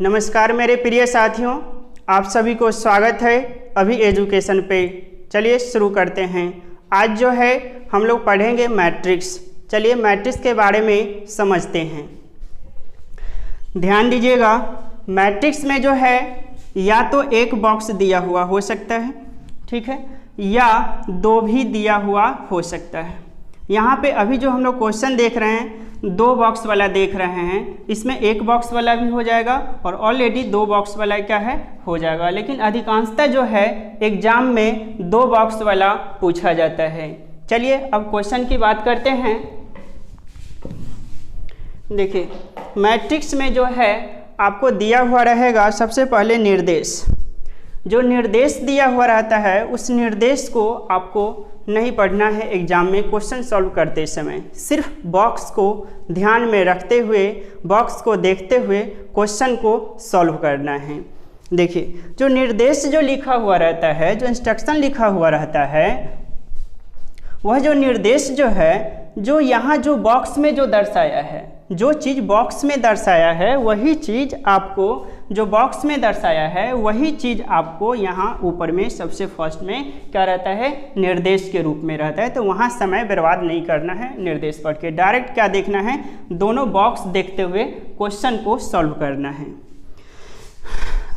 नमस्कार मेरे प्रिय साथियों, आप सभी को स्वागत है अभी एजुकेशन पे। चलिए शुरू करते हैं। आज जो है हम लोग पढ़ेंगे मैट्रिक्स। चलिए मैट्रिक्स के बारे में समझते हैं। ध्यान दीजिएगा, मैट्रिक्स में जो है या तो एक बॉक्स दिया हुआ हो सकता है, ठीक है, या दो भी दिया हुआ हो सकता है। यहाँ पे अभी जो हम लोग क्वेश्चन देख रहे हैं दो बॉक्स वाला देख रहे हैं, इसमें एक बॉक्स वाला भी हो जाएगा और ऑलरेडी दो बॉक्स वाला क्या है हो जाएगा। लेकिन अधिकांशतः जो है एग्जाम में दो बॉक्स वाला पूछा जाता है। चलिए अब क्वेश्चन की बात करते हैं। देखिए मैट्रिक्स में जो है आपको दिया हुआ रहेगा सबसे पहले निर्देश। जो निर्देश दिया हुआ रहता है उस निर्देश को आपको नहीं पढ़ना है एग्जाम में क्वेश्चन सॉल्व करते समय। सिर्फ बॉक्स को ध्यान में रखते हुए, बॉक्स को देखते हुए क्वेश्चन को सॉल्व करना है। देखिए जो निर्देश जो लिखा हुआ रहता है, जो इंस्ट्रक्शन लिखा हुआ रहता है, वह जो निर्देश जो है, जो यहाँ जो बॉक्स में जो दर्शाया है, जो चीज़ बॉक्स में दर्शाया है वही चीज़ आपको, जो बॉक्स में दर्शाया है वही चीज़ आपको यहाँ ऊपर में सबसे फर्स्ट में क्या रहता है, निर्देश के रूप में रहता है। तो वहाँ समय बर्बाद नहीं करना है निर्देश पढ़ के, डायरेक्ट क्या देखना है, दोनों बॉक्स देखते हुए क्वेश्चन को सॉल्व करना है।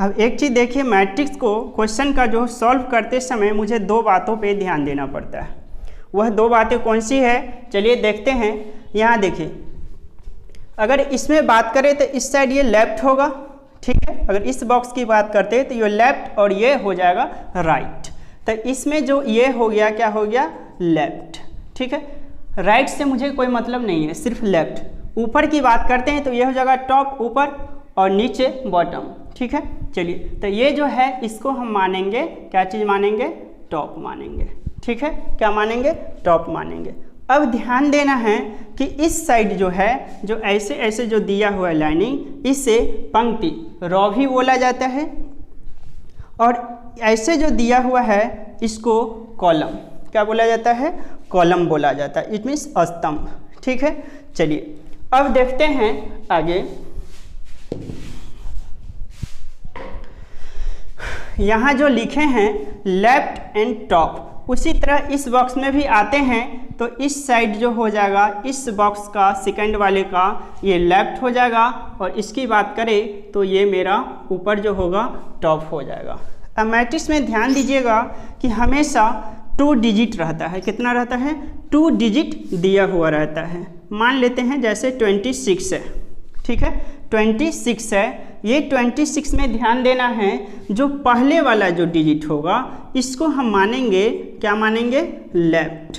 अब एक चीज़ देखिए, मैट्रिक्स को क्वेश्चन का जो सॉल्व करते समय मुझे दो बातों पर ध्यान देना पड़ता है। वह दो बातें कौन सी है, चलिए देखते हैं। यहाँ देखिए, अगर इसमें बात करें तो इस साइड ये लेफ्ट होगा, ठीक है। अगर इस बॉक्स की बात करते हैं तो ये लेफ्ट और ये हो जाएगा राइट। तो इसमें जो ये हो गया क्या हो गया, लेफ्ट, ठीक है। राइट से मुझे कोई मतलब नहीं है, सिर्फ लेफ्ट। ऊपर की बात करते हैं तो ये हो जाएगा टॉप ऊपर और नीचे बॉटम, ठीक है। चलिए तो ये जो है इसको हम मानेंगे क्या चीज़ मानेंगे, टॉप मानेंगे, ठीक है। क्या मानेंगे, टॉप मानेंगे। अब ध्यान देना है कि इस साइड जो है, जो ऐसे ऐसे जो दिया हुआ है लाइनिंग, इसे पंक्ति रो भी बोला जाता है, और ऐसे जो दिया हुआ है इसको कॉलम क्या बोला जाता है, कॉलम बोला जाता है। इट मीन्स स्तंभ, ठीक है। चलिए अब देखते हैं आगे। यहाँ जो लिखे हैं लेफ्ट एंड टॉप, उसी तरह इस बॉक्स में भी आते हैं। तो इस साइड जो हो जाएगा, इस बॉक्स का सेकंड वाले का ये लेफ्ट हो जाएगा, और इसकी बात करें तो ये मेरा ऊपर जो होगा टॉप हो जाएगा। अब मैट्रिक्स में ध्यान दीजिएगा कि हमेशा 2 डिजिट रहता है। कितना रहता है, 2 डिजिट दिया हुआ रहता है। मान लेते हैं जैसे 26 है, ठीक है, 26 है। ये 26 में ध्यान देना है, जो पहले वाला जो डिजिट होगा इसको हम मानेंगे क्या मानेंगे, लेफ्ट,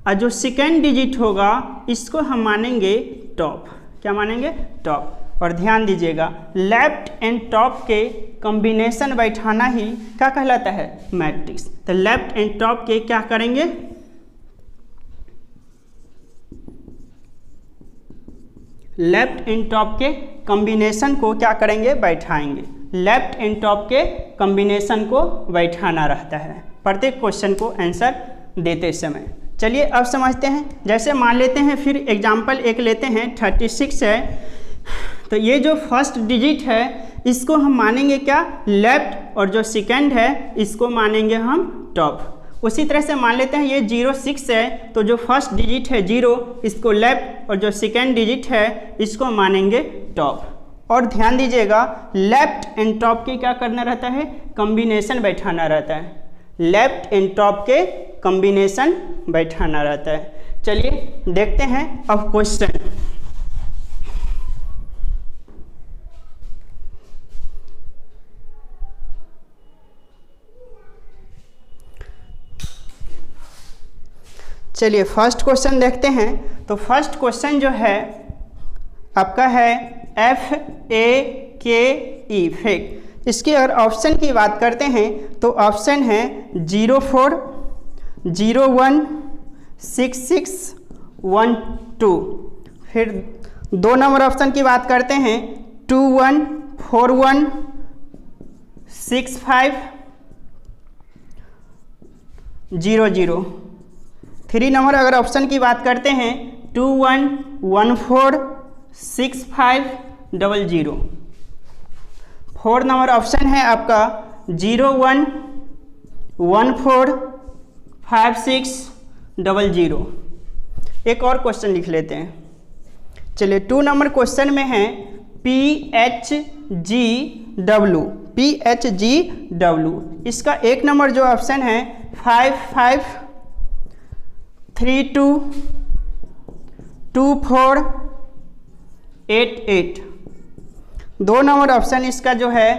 और जो सेकेंड डिजिट होगा इसको हम मानेंगे टॉप। क्या मानेंगे, टॉप। और ध्यान दीजिएगा लेफ्ट एंड टॉप के कॉम्बिनेशन बैठाना ही क्या कहलाता है, मैट्रिक्स। तो लेफ्ट एंड टॉप के क्या करेंगे, लेफ्ट एंड टॉप के कॉम्बिनेशन को क्या करेंगे, बैठाएंगे। लेफ्ट एंड टॉप के कॉम्बिनेशन को बैठाना रहता है प्रत्येक क्वेश्चन को आंसर देते समय। चलिए अब समझते हैं। जैसे मान लेते हैं, फिर एग्जाम्पल एक लेते हैं, 36 है। तो ये जो फर्स्ट डिजिट है इसको हम मानेंगे क्या, लेफ्ट, और जो सेकंड है इसको मानेंगे हम टॉप। उसी तरह से मान लेते हैं ये 06 है, तो जो फर्स्ट डिजिट है 0 इसको लेफ्ट, और जो सेकंड डिजिट है इसको मानेंगे टॉप। और ध्यान दीजिएगा लेफ्ट एंड टॉप के क्या करना रहता है, कॉम्बिनेशन बैठाना रहता है। लेफ्ट एंड टॉप के कॉम्बिनेशन बैठाना रहता है। चलिए देखते हैं अब क्वेश्चन। चलिए फर्स्ट क्वेश्चन देखते हैं। तो फर्स्ट क्वेश्चन जो है आपका है FAKE, फेक। इसकी अगर ऑप्शन की बात करते हैं तो ऑप्शन है 04, 01, 66, 12। फिर 2 नंबर ऑप्शन की बात करते हैं 21, 41, 65, 00। 3 नंबर अगर ऑप्शन की बात करते हैं 21, 14, 65, 00। 4 नंबर ऑप्शन है आपका 0 1 1 4 5 6 0 0। एक और क्वेश्चन लिख लेते हैं। चलिए 2 नंबर क्वेश्चन में है PHGW, PHGW। इसका 1 नंबर जो ऑप्शन है 5 5 3 2 2 4 8 8। 2 नंबर ऑप्शन इसका जो है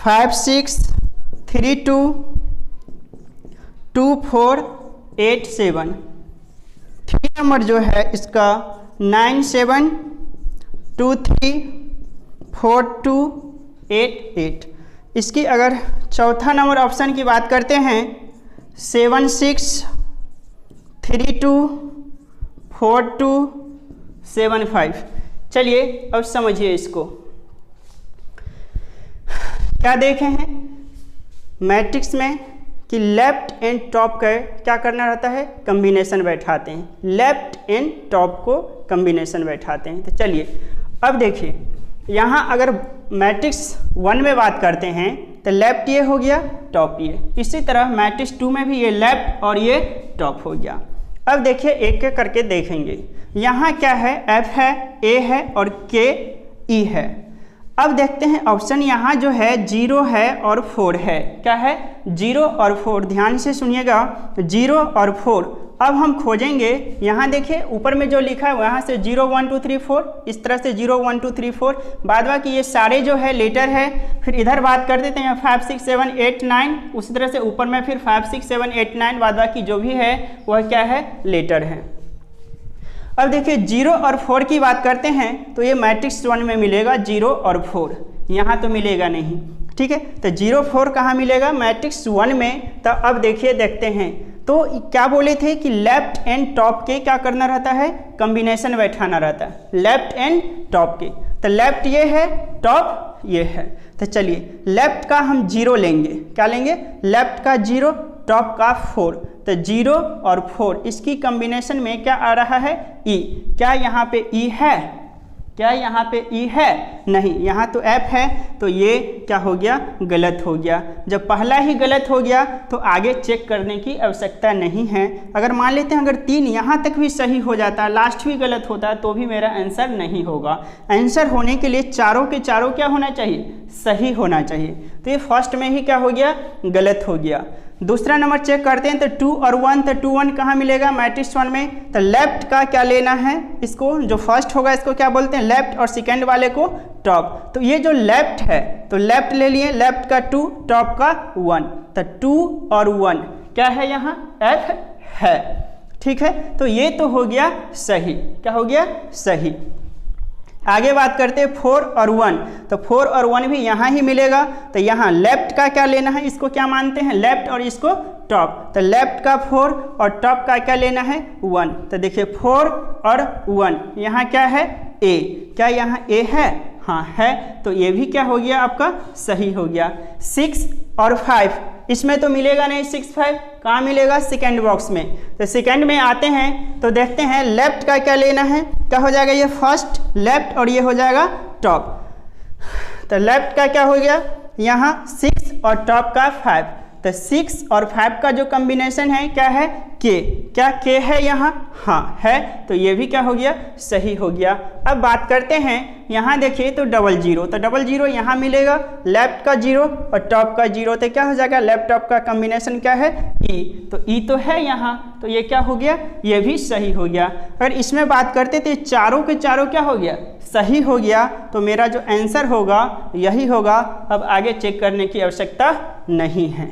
5 6 3 2 2 4 8 7। 3 नंबर जो है इसका 9 7 2 3 4 2 8 8। इसकी अगर चौथा नंबर ऑप्शन की बात करते हैं 7 6 3 2 4 2 7 5। चलिए अब समझिए इसको। क्या देखे हैं मैट्रिक्स में कि लेफ्ट एंड टॉप का क्या करना रहता है, कम्बिनेशन बैठाते हैं। लेफ्ट एंड टॉप को कम्बिनेशन बैठाते हैं। तो चलिए अब देखिए, यहाँ अगर मैट्रिक्स 1 में बात करते हैं तो लेफ्ट ये हो गया, टॉप ये। इसी तरह मैट्रिक्स 2 में भी ये लेफ्ट और ये टॉप हो गया। अब देखिए एक एक करके देखेंगे। यहाँ क्या है, F है, A है और K E है। अब देखते हैं ऑप्शन यहाँ जो है 0 है और 4 है। क्या है, 0 और 4। ध्यान से सुनिएगा, 0 और 4। अब हम खोजेंगे, यहाँ देखिए ऊपर में जो लिखा है वहाँ से 0 1 2 3 4, इस तरह से 0 1 2 3 4। बाद बाकी ये सारे जो है लेटर है। फिर इधर बात कर देते हैं 5 6 7 8 9, उसी तरह से ऊपर में फिर 5 6 7 8 9, बाद बाकी जो भी है वह क्या है, लेटर है। अब देखिए 0 और 4 की बात करते हैं तो ये मैट्रिक्स 1 में मिलेगा 0 और 4, यहाँ तो मिलेगा नहीं। ठीक है, तो 0 4 कहाँ मिलेगा, मैट्रिक्स 1 में। तो अब देखिए देखते हैं, तो क्या बोले थे कि लेफ्ट एंड टॉप के क्या करना रहता है, कम्बिनेशन बैठाना रहता है, लेफ्ट एंड टॉप के। तो लेफ्ट ये है, टॉप ये है। तो चलिए लेफ्ट का हम 0 लेंगे। क्या लेंगे, लेफ्ट का 0, टॉप का 4। तो 0 और 4 इसकी कॉम्बिनेशन में क्या आ रहा है, E। क्या यहाँ पे E है, क्या यहाँ पे E है, नहीं, यहाँ तो F है। तो ये क्या हो गया, गलत हो गया। जब पहला ही गलत हो गया तो आगे चेक करने की आवश्यकता नहीं है। अगर मान लेते हैं अगर 3 यहाँ तक भी सही हो जाता, लास्ट भी गलत होता, तो भी मेरा आंसर नहीं होगा। आंसर होने के लिए चारों के चारों क्या होना चाहिए, सही होना चाहिए। तो ये फर्स्ट में ही क्या हो गया, गलत हो गया। दूसरा नंबर चेक करते हैं तो 2 और 1, तो 2 1 कहाँ मिलेगा, मैट्रिक्स 1 में। तो लेफ्ट का क्या लेना है, इसको जो फर्स्ट होगा इसको क्या बोलते हैं, लेफ्ट, और सेकंड वाले को टॉप। तो ये जो लेफ्ट है तो लेफ्ट ले लिए, लेफ्ट का 2, टॉप का 1। तो 2 और 1 क्या है, यहाँ F है। ठीक है, तो ये तो हो गया सही। क्या हो गया, सही। आगे बात करते हैं 4 और 1, तो 4 और 1 भी यहाँ ही मिलेगा। तो यहाँ लेफ्ट का क्या लेना है, इसको क्या मानते हैं, लेफ्ट, और इसको टॉप। तो लेफ्ट का 4 और टॉप का क्या लेना है, 1। तो देखिए 4 और 1, यहाँ क्या है, A। क्या यहाँ A है, हाँ है। तो ये भी क्या हो गया, आपका सही हो गया। 6 और 5 इसमें तो मिलेगा नहीं, 6 5 कहाँ मिलेगा, सेकेंड बॉक्स में। तो सेकेंड में आते हैं तो देखते हैं लेफ्ट का क्या लेना है, क्या हो जाएगा, ये फर्स्ट लेफ्ट और ये हो जाएगा टॉप। तो लेफ्ट का क्या हो गया, यहाँ 6 और टॉप का 5। तो 6 और 5 का जो कॉम्बिनेशन है क्या है, K। क्या K है यहाँ, हाँ है। तो ये भी क्या हो गया, सही हो गया। अब बात करते हैं, यहाँ देखिए तो 00, तो 00 यहाँ मिलेगा, लेफ्ट का 0 और टॉप का 0। तो क्या हो जाएगा, लेफ्ट टॉप का कॉम्बिनेशन क्या है, E। तो E तो है यहाँ, तो ये क्या हो गया, ये भी सही हो गया। अगर इसमें बात करते थे चारों के चारों क्या हो गया, सही हो गया। तो मेरा जो आंसर होगा यही होगा। अब आगे चेक करने की आवश्यकता नहीं है।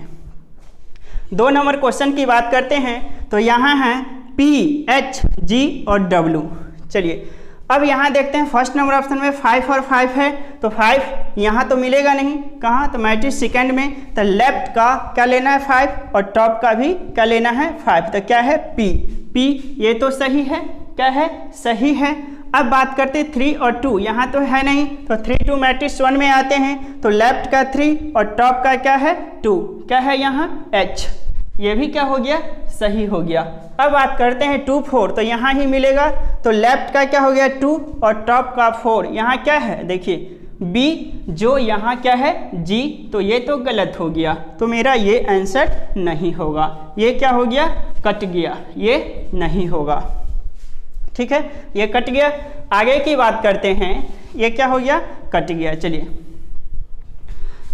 2 नंबर क्वेश्चन की बात करते हैं तो यहाँ है P H G और W। चलिए अब यहाँ देखते हैं फर्स्ट नंबर ऑप्शन में 5 और 5 है। तो 5 यहाँ तो मिलेगा नहीं, कहाँ, तो मैट्रिक्स सेकेंड में। तो लेफ्ट का क्या लेना है, 5, और टॉप का भी क्या लेना है, 5। तो क्या है, P। ये तो सही है, क्या है, सही है। अब बात करते हैं 3 और 2, यहाँ तो है नहीं। तो 3 2 मैट्रिक्स 1 में आते हैं। तो लेफ्ट का 3 और टॉप का क्या है, 2। क्या है यहाँ, H। ये भी क्या हो गया, सही हो गया। अब बात करते हैं 2 4, तो यहाँ ही मिलेगा। तो लेफ्ट का क्या हो गया, 2 और टॉप का 4। यहाँ क्या है, देखिए बी जो यहाँ क्या है जी, तो ये तो गलत हो गया, तो मेरा ये आंसर नहीं होगा। ये क्या हो गया, कट गया, ये नहीं होगा। ठीक है, ये कट गया। आगे की बात करते हैं, ये क्या हो गया, कट गया। चलिए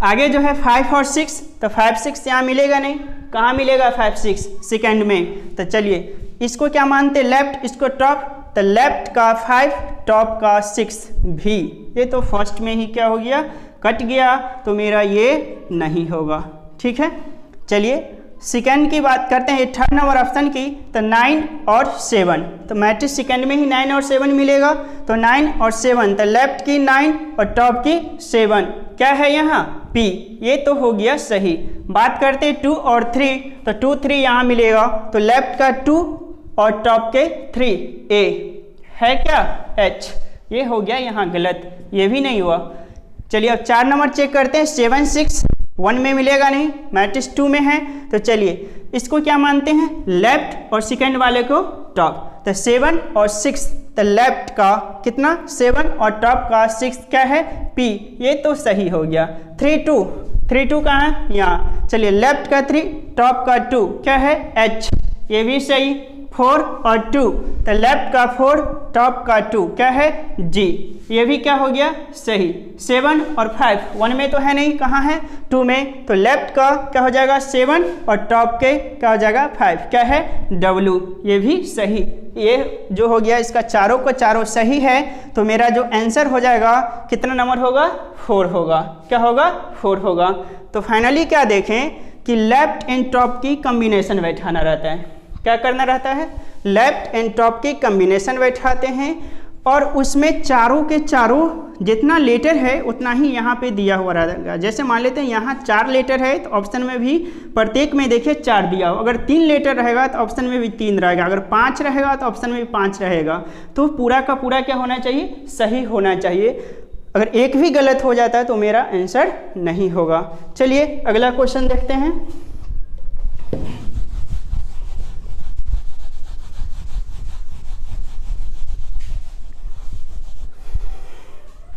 आगे जो है 5 और 6, तो 5 6 यहाँ मिलेगा नहीं, कहाँ मिलेगा 5 6 सेकेंड में। तो चलिए इसको क्या मानते, लेफ्ट, इसको टॉप, तो लेफ्ट का 5 टॉप का 6 भी, ये तो फर्स्ट में ही क्या हो गया, कट गया, तो मेरा ये नहीं होगा। ठीक है, चलिए सेकेंड की बात करते हैं, थर्ड नंबर ऑप्शन की, तो 9 और 7, तो मैट्रिक्स सेकेंड में ही 9 और 7 मिलेगा, तो 9 और 7, तो लेफ्ट की 9 और टॉप की 7, क्या है यहाँ P, ये तो हो गया सही। बात करते हैं 2 और 3, तो 2 3 यहाँ मिलेगा, तो लेफ्ट का 2 और टॉप के 3 A है क्या H, ये हो गया यहाँ गलत, ये भी नहीं हुआ। चलिए अब 4 नंबर चेक करते हैं, 7 6 1 में मिलेगा नहीं, मैट्रिक्स 2 में है, तो चलिए इसको क्या मानते हैं, लेफ्ट और सेकंड वाले को टॉप, तो 7 और 6, तो लेफ्ट का कितना 7 और टॉप का 6 क्या है P, ये तो सही हो गया। 3 2 कहाँ है, यहाँ, चलिए लेफ्ट का 3 टॉप का 2 क्या है H, ये भी सही। 4 और 2, तो लेफ्ट का 4 टॉप का 2 क्या है G, ये भी क्या हो गया सही। 7 और 5 1 में तो है नहीं, कहाँ है 2 में, तो लेफ्ट का क्या हो जाएगा 7 और टॉप के क्या हो जाएगा 5 क्या है W, ये भी सही। ये जो हो गया इसका चारों को चारों सही है, तो मेरा जो आंसर हो जाएगा कितना नंबर होगा, 4 होगा। क्या होगा, 4 होगा। तो फाइनली क्या देखें कि लेफ्ट एंड टॉप की कॉम्बिनेशन बैठाना रहता है, क्या करना रहता है, लेफ्ट एंड टॉप की कॉम्बिनेशन बैठाते हैं, और उसमें चारों के चारों जितना लेटर है उतना ही यहाँ पे दिया हुआ रहेगा। जैसे मान लेते हैं यहाँ 4 लेटर है, तो ऑप्शन में भी प्रत्येक में देखिए 4 दिया हो, अगर 3 लेटर रहेगा तो ऑप्शन में भी 3 रहेगा, अगर 5 रहेगा तो ऑप्शन में भी 5 रहेगा, तो पूरा का पूरा क्या होना चाहिए, सही होना चाहिए। अगर एक भी गलत हो जाता है तो मेरा आंसर नहीं होगा। चलिए अगला क्वेश्चन देखते हैं।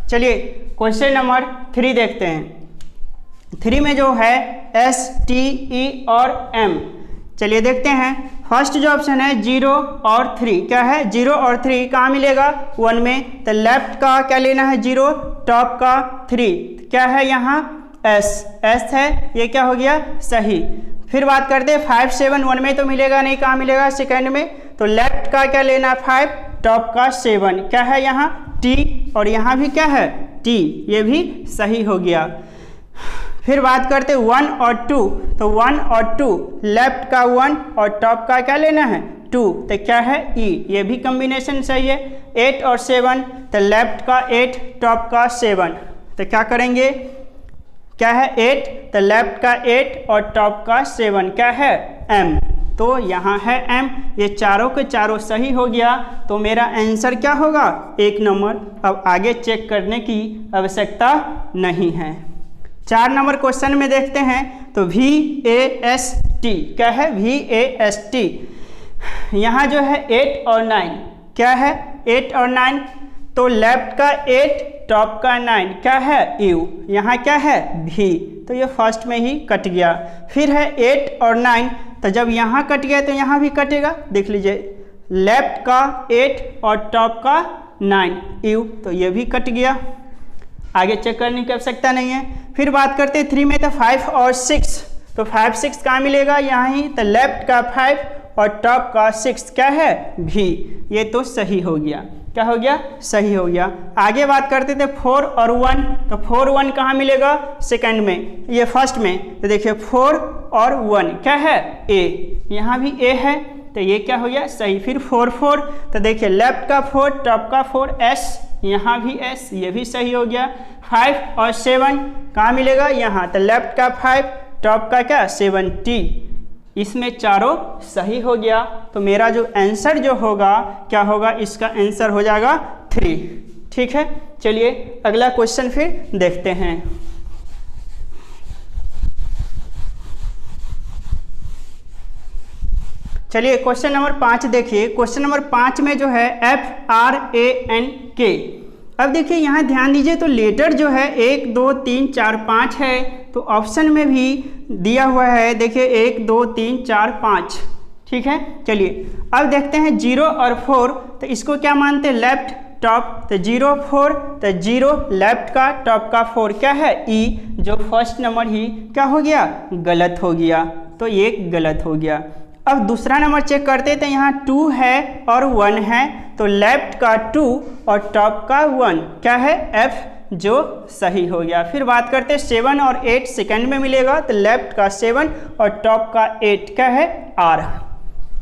चलिए क्वेश्चन नंबर 3 देखते हैं। 3 में जो है S T E और M, चलिए देखते हैं। फर्स्ट जो ऑप्शन है 0 और 3, क्या है 0 और 3 कहाँ मिलेगा 1 में, तो लेफ्ट का क्या लेना है 0, टॉप का 3 क्या है यहाँ S है, ये क्या हो गया सही। फिर बात करते हैं 5 7 1 में तो मिलेगा नहीं, कहाँ मिलेगा सेकेंड में, तो लेफ्ट का क्या लेना 5 टॉप का 7 क्या है यहाँ T, और यहाँ भी क्या है T, ये भी सही हो गया। फिर बात करते 1 और 2, तो 1 और 2 लेफ्ट का 1 और टॉप का क्या लेना है 2, तो क्या है E, ये भी कॉम्बिनेशन सही है। 8 और 7, तो लेफ्ट का 8 टॉप का 7, तो क्या करेंगे, क्या है 8, तो लेफ्ट का 8 और टॉप का 7 क्या है M, तो यहाँ है M, ये चारों के चारों सही हो गया, तो मेरा आंसर क्या होगा 1 नंबर। अब आगे चेक करने की आवश्यकता नहीं है। 4 नंबर क्वेश्चन में देखते हैं, तो VAST क्या है VAST, यहाँ जो है 8 और 9 क्या है 8 और 9, तो लेफ्ट का 8 टॉप का 9 क्या है U, यहाँ क्या है V, तो ये फर्स्ट में ही कट गया। फिर है 8 और 9, तो जब यहाँ कट गया तो यहाँ भी कटेगा, देख लीजिए लेफ्ट का 8 और टॉप का 9 U, तो ये भी कट गया, आगे चेक करने की आवश्यकता नहीं है। फिर बात करते हैं 3 में, तो 5 और 6, तो 5 6 कहाँ मिलेगा यहाँ ही, तो लेफ्ट का 5 और टॉप का 6 क्या है V, ये तो सही हो गया। क्या हो गया सही हो गया। आगे बात करते थे 4 और 1, तो 4 1 कहाँ मिलेगा सेकंड में, ये फर्स्ट में, तो देखिए 4 और 1 क्या है A, यहाँ भी A है, तो ये क्या हो गया सही। फिर 4 4, तो देखिए लेफ्ट का 4 टॉप का 4 S, यहाँ भी S, ये भी सही हो गया। 5 और 7 कहाँ मिलेगा यहाँ, तो लेफ्ट का 5 टॉप का क्या 7 T, इसमें चारों सही हो गया, तो मेरा जो आंसर जो होगा क्या होगा, इसका आंसर हो जाएगा 3। ठीक है, चलिए अगला क्वेश्चन फिर देखते हैं। चलिए क्वेश्चन नंबर 5 देखिए। क्वेश्चन नंबर 5 में जो है FRANK अब देखिए यहाँ ध्यान दीजिए, तो लेटर जो है 1 2 3 4 5 है, तो ऑप्शन में भी दिया हुआ है, देखिए 1 2 3 4 5, ठीक है। चलिए अब देखते हैं 0 और 4, तो इसको क्या मानते हैं, लेफ्ट टॉप, तो 0 4, तो 0 लेफ्ट का, टॉप का 4 क्या है ई, जो फर्स्ट नंबर ही क्या हो गया, गलत हो गया, तो ये गलत हो गया। अब दूसरा नंबर चेक करते तो यहाँ 2 है और 1 है, तो लेफ्ट का 2 और टॉप का 1 क्या है एफ, जो सही हो गया। फिर बात करते हैं 7 और 8 सेकंड में मिलेगा, तो लेफ्ट का 7 और टॉप का 8 क्या है आर,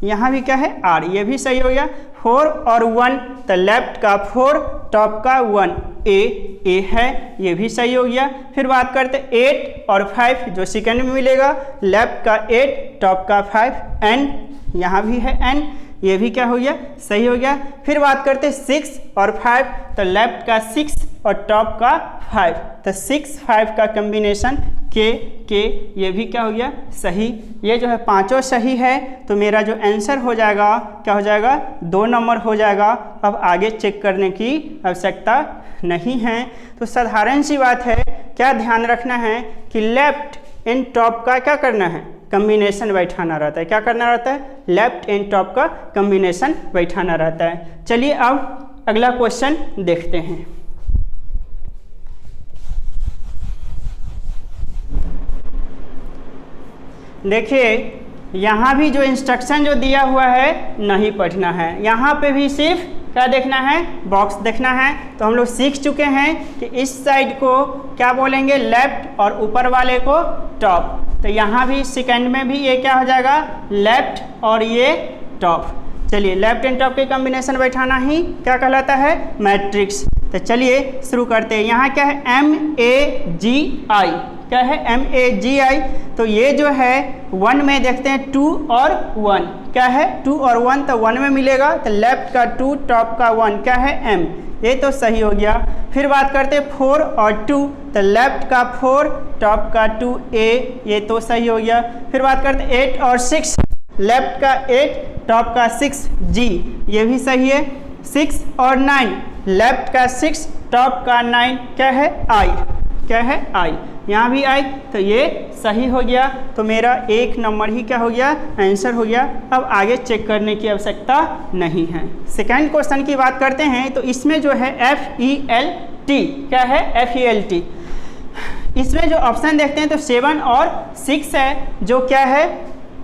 यहाँ भी क्या है आर, ये भी सही हो गया। 4 और 1, तो लेफ्ट का 4 टॉप का 1 ए है, ये भी सही हो गया। फिर बात करते 8 और 5 जो सेकंड में मिलेगा, लेफ्ट का 8 टॉप का 5 एन, यहाँ भी है एन, ये भी क्या हो गया सही हो गया। फिर बात करते 6 और 5, तो लेफ्ट का 6 और टॉप का 5, तो 6 5 का कम्बिनेशन के ये भी क्या हो गया सही। ये जो है पांचों सही है, तो मेरा जो आंसर हो जाएगा क्या हो जाएगा 2 नंबर हो जाएगा। अब आगे चेक करने की आवश्यकता नहीं है। तो साधारण सी बात है, क्या ध्यान रखना है कि लेफ्ट एंड टॉप का क्या करना है, कम्बिनेशन बैठाना रहता है। क्या करना रहता है, लेफ्ट एंड टॉप का कम्बिनेशन बैठाना रहता है। चलिए अब अगला क्वेश्चन देखते हैं। देखिए यहाँ भी जो इंस्ट्रक्शन जो दिया हुआ है नहीं पढ़ना है, यहाँ पे भी सिर्फ क्या देखना है, बॉक्स देखना है। तो हम लोग सीख चुके हैं कि इस साइड को क्या बोलेंगे लेफ्ट और ऊपर वाले को टॉप, तो यहाँ भी सेकंड में भी ये क्या हो जाएगा लेफ्ट और ये टॉप। चलिए लेफ्ट एंड टॉप के कॉम्बिनेशन बैठाना ही क्या कहलाता है मैट्रिक्स। तो चलिए शुरू करते हैं। यहाँ क्या है MAGI, क्या है MAGI, तो ये जो है 1 में देखते हैं 2 और 1 क्या है 2 और 1, तो 1 में मिलेगा, तो लेफ्ट का 2 टॉप का 1 क्या है M, ये तो सही हो गया। फिर बात करते हैं 4 और 2, तो लेफ्ट का 4 टॉप का 2 A, ये तो सही हो गया। फिर बात करते हैं 8 और 6, लेफ्ट का 8 टॉप का 6 G, ये भी सही है। 6 और 9, लेफ्ट का 6 टॉप का 9 क्या है I, क्या है I, यहाँ भी आई, तो ये सही हो गया। तो मेरा 1 नंबर ही क्या हो गया आंसर हो गया। अब आगे चेक करने की आवश्यकता नहीं है। सेकंड क्वेश्चन की बात करते हैं, तो इसमें जो है FELT क्या है FELT, इसमें जो ऑप्शन देखते हैं तो 7 और 6 है, जो क्या है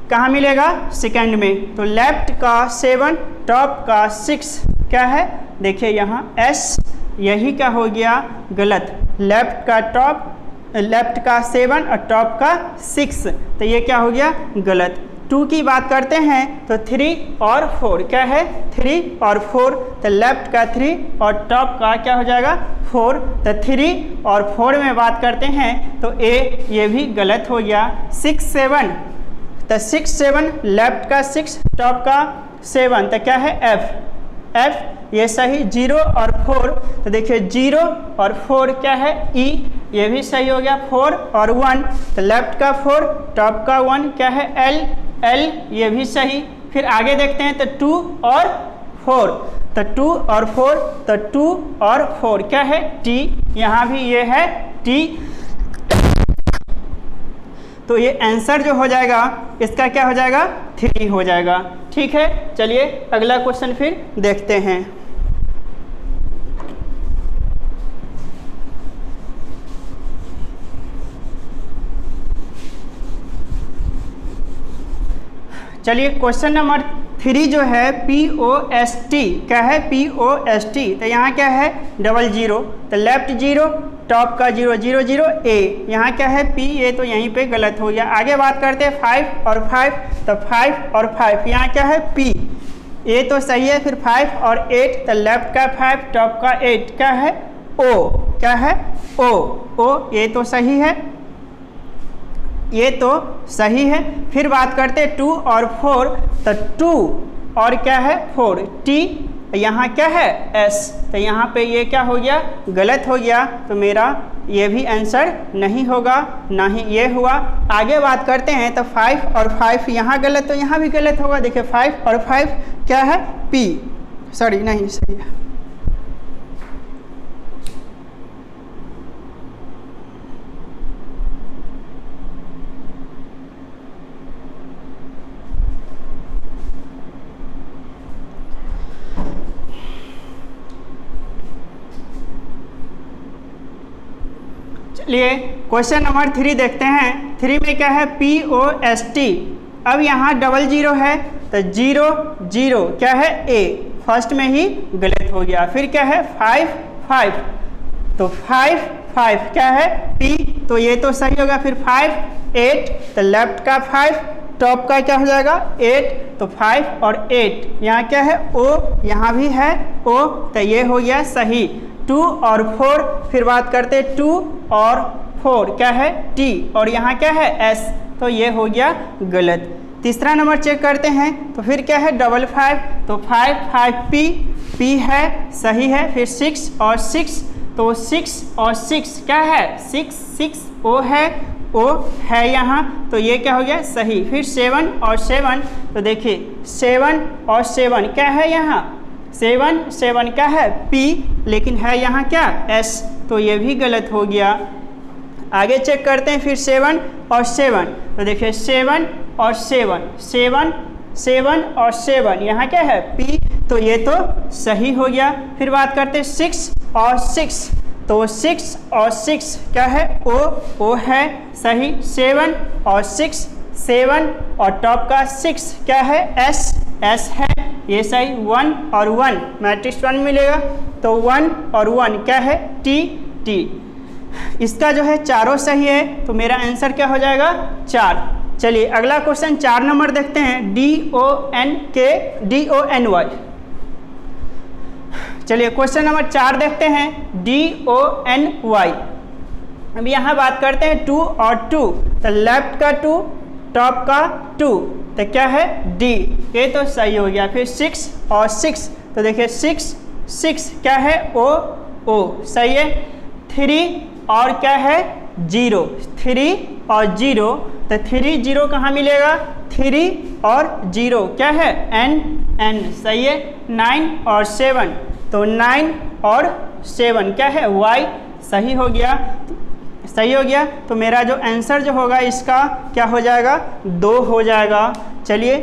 कहाँ मिलेगा सेकंड में, तो लेफ्ट का 7 टॉप का 6 क्या है, देखिए यहाँ S, यही क्या हो गया गलत, लेफ्ट का टॉप, लेफ्ट का 7 और टॉप का 6, तो ये क्या हो गया गलत। 2 की बात करते हैं तो 3 और 4 क्या है 3 और 4, तो लेफ्ट का 3 और टॉप का क्या हो जाएगा 4, तो 3 और 4 में बात करते हैं तो A, ये भी गलत हो गया। 6 7, तो 6 7 लेफ्ट का 6 टॉप का 7, तो क्या है F, ये सही। 0 और 4, तो देखिए 0 और 4 क्या है E, ये भी सही हो गया। 4 और 1, तो लेफ्ट का 4 टॉप का 1 क्या है L, ये भी सही। फिर आगे देखते हैं तो 2 और 4, तो 2 और 4, तो 2 और 4 क्या है T, यहाँ भी ये है T, तो ये आंसर जो हो जाएगा इसका क्या हो जाएगा 3 हो जाएगा। ठीक है, चलिए अगला क्वेश्चन फिर देखते हैं। चलिए क्वेश्चन नंबर 3 जो है POST क्या है POST, तो यहाँ क्या है 00, तो लेफ्ट 0 टॉप का 0 0 0 A, यहाँ क्या है P, ये तो यहीं पे गलत हो गया। आगे बात करते हैं 5 और 5, तो 5 और 5 यहाँ क्या है P, ये तो सही है। फिर 5 और 8, तो लेफ्ट का 5 टॉप का 8 क्या है O, क्या है O, ये तो सही है, ये तो सही है। फिर बात करते हैं 2 और 4, तो 2 और क्या है 4 T, यहाँ क्या है S, तो यहाँ पे ये क्या हो गया गलत हो गया, तो मेरा ये भी आंसर नहीं होगा, ना ही ये हुआ। आगे बात करते हैं तो 5 और 5 यहाँ गलत, तो यहाँ भी गलत होगा। देखिए 5 और 5 क्या है P, सॉरी नहीं सही है, चलिए क्वेश्चन नंबर 3 देखते हैं। 3 में क्या है, POST। अब यहाँ 00 है तो 0 0 क्या है, A, फर्स्ट में ही गलत हो गया। फिर क्या है 5 5, तो 5 5 क्या है P, तो ये तो सही होगा। फिर 5 8, तो लेफ्ट का 5, टॉप का क्या हो जाएगा 8, तो 5 और 8 यहाँ क्या है O, यहाँ भी है O, तो ये हो गया सही। 2 और 4, फिर बात करते 2 और 4 क्या है T, और यहाँ क्या है S, तो ये हो गया गलत। तीसरा नंबर चेक करते हैं, तो फिर क्या है 55, तो 5 5 P है, सही है। फिर 6 और 6, तो 6 और 6 क्या है 6 6 O है, O है यहाँ, तो ये क्या हो गया सही। फिर 7 और 7, तो देखिए 7 और 7 क्या है यहाँ 7 7 क्या है P, लेकिन है यहाँ क्या S, तो ये भी गलत हो गया। आगे चेक करते हैं फिर 7 और 7, तो देखिए 7 और 7 7 7 और 7 यहाँ क्या है P, तो ये तो सही हो गया। फिर बात करते हैं 6 और 6, तो 6 और 6 क्या है O है, सही। 7 और 6 7 और टॉप का 6 क्या है S है, ये सही। 1 और 1 मैट्रिक्स 1 मिलेगा, तो 1 और 1 क्या है T। इसका जो है चारों सही है, तो मेरा आंसर क्या हो जाएगा 4। चलिए अगला क्वेश्चन 4 नंबर देखते हैं, DONY। चलिए क्वेश्चन नंबर 4 देखते हैं, DONY। अब यहाँ बात करते हैं 2 और 2, तो लेफ्ट का 2, टॉप का 2, तो क्या है D, ये तो सही हो गया। फिर 6 और 6, तो देखिए 6 6 क्या है O, सही है। 3 और क्या है 0, 3 और 0, तो 3 0 कहाँ मिलेगा 3 और 0 क्या है N, सही है। 9 और 7, तो 9 और 7 क्या है Y, सही हो गया। तो मेरा जो आंसर जो होगा इसका क्या हो जाएगा 2 हो जाएगा। चलिए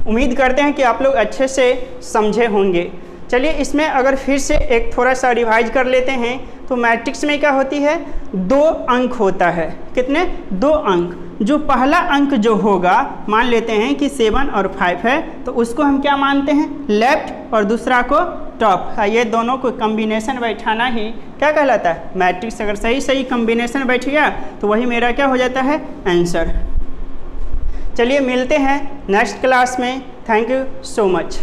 उम्मीद करते हैं कि आप लोग अच्छे से समझे होंगे। चलिए इसमें अगर फिर से एक थोड़ा सा रिवाइज कर लेते हैं, तो मैट्रिक्स में क्या होती है 2 अंक होता है। कितने 2 अंक। जो पहला अंक जो होगा, मान लेते हैं कि 7 और 5 है, तो उसको हम क्या मानते हैं लेफ्ट, और दूसरा को टॉप। ये दोनों को कम्बिनेशन बैठाना ही क्या कहलाता है मैट्रिक्स। अगर सही कम्बिनेशन बैठ गया तो वही मेरा क्या हो जाता है आंसर। चलिए मिलते हैं नेक्स्ट क्लास में। Thank you so much.